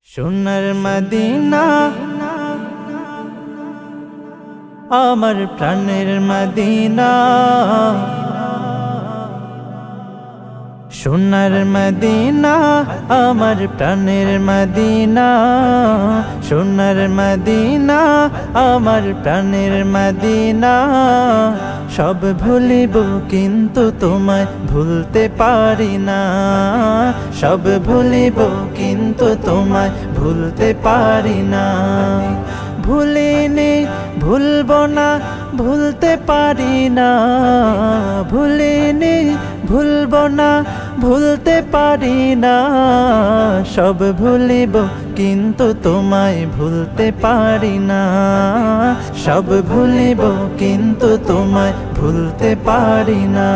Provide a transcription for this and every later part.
সোনার মদিনা আমার প্রাণের মদিনা, সোনার মদিনা আমার প্রাণের মদিনা, সোনার মদিনা আমার প্রাণের মদিনা। সব ভুলিব কিন্তু তোমায় ভুলতে পারি না, সব ভুলিব কিন্তু তোমায় ভুলতে পারি না। ভুলিনি ভুলবো না ভুলতে পারি না, ভুলিনি ভুলবো না ভুলতে পারি না। সব ভুলিব কিন্তু তোমায় ভুলতে পারি না, সব ভুলিব কিন্তু তোমায় ভুলতে পারি না।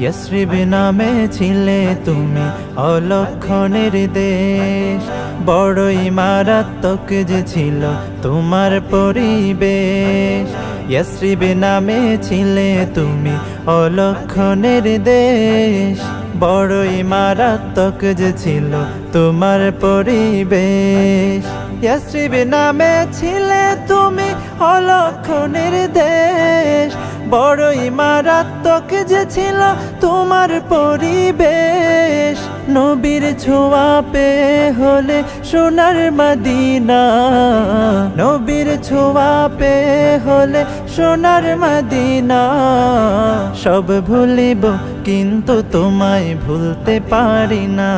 ইয়াসরিব নামে ছিলে তুমি অলক্ষণের দেশ, বড়ই মারাত্মক যে ছিল তোমার পরিবেশ। ইয়াসরিব নামে ছিলে তুমি অলক্ষণের দেশ, বড়ই মারাত্মক যে ছিল তোমার পরিবেশ। ইয়াসরিব নামে ছিলে তুমি অলক্ষণের দেশ, বড়ই মারাত্মক যে ছিল তোমার পরিবেশ। নবীর ছোঁয়া পেয়ে হলে সোনার মদিনা, নবীর ছোঁয়া পেয়ে হলে সোনার মদিনা। সব ভুলিব কিন্তু তোমায় ভুলতে পারি না,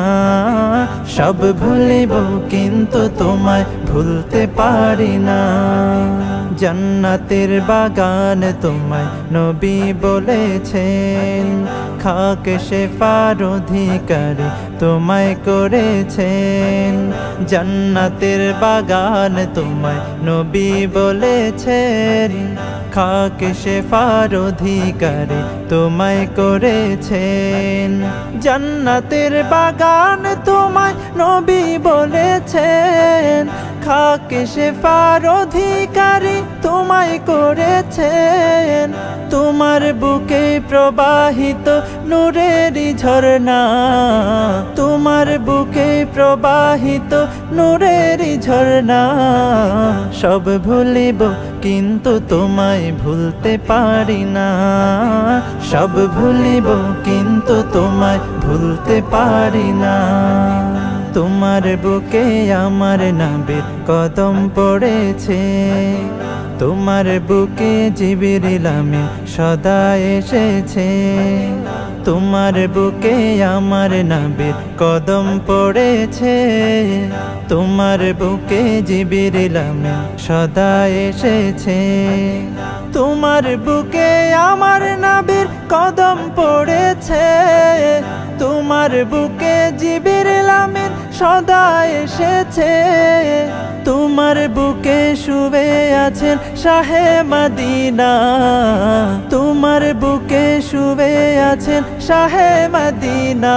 সব ভুলিব কিন্তু তোমায় ভুলতে পারি না। জান্নাতের বাগান তোমায় নবী বলেছেন, খাক শেফার অধিকারী তোমায় করেছেন। জান্নাতের বাগান তোমায় নবী বলেছেন, খাক শেফার অধিকারী তোমায় করেছেন। জান্নাতের বাগান তোমায় নবী বলেছেন, খাক শেফার অধিকারী তোমায় করেছেন। তোমার বুকে প্রবাহিত নূরেরই ঝরনা, তোমার বুকে প্রবাহিত নূরেরই ঝরনা। সব ভুলিব কিন্তু তোমায় ভুলতে পারি না, সব ভুলিব কিন্তু তোমায় ভুলতে পারি না। তোমার বুকে আমার নবীর কদম পড়েছে, তোমার বুকে জিবরিল আমিন সদা এসেছে। তোমার বুকে আমার নবীর কদম পড়েছে, তোমার বুকে জিবরিল আমিন সদা এসেছে। তোমার বুকে আমার নবীর কদম পড়েছে, তোমার বুকে জিবরিল আমিন সদা এসেছে। তোমার বুকে শুয়ে আছেন শাহে মদিনা, তোমার বুকে শুয়ে আছেন শাহে মদিনা।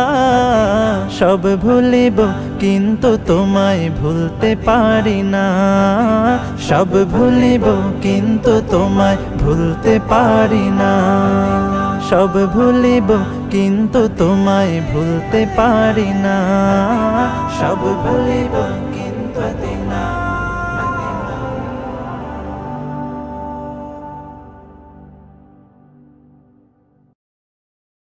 সব ভুলিব কিন্তু তোমায় ভুলতে পারি না, সব ভুলিব কিন্তু তোমায় ভুলতে পারি না। সব ভুলিব কিন্তু তোমায় ভুলতে পারি না, সব ভুলিব কিন্তু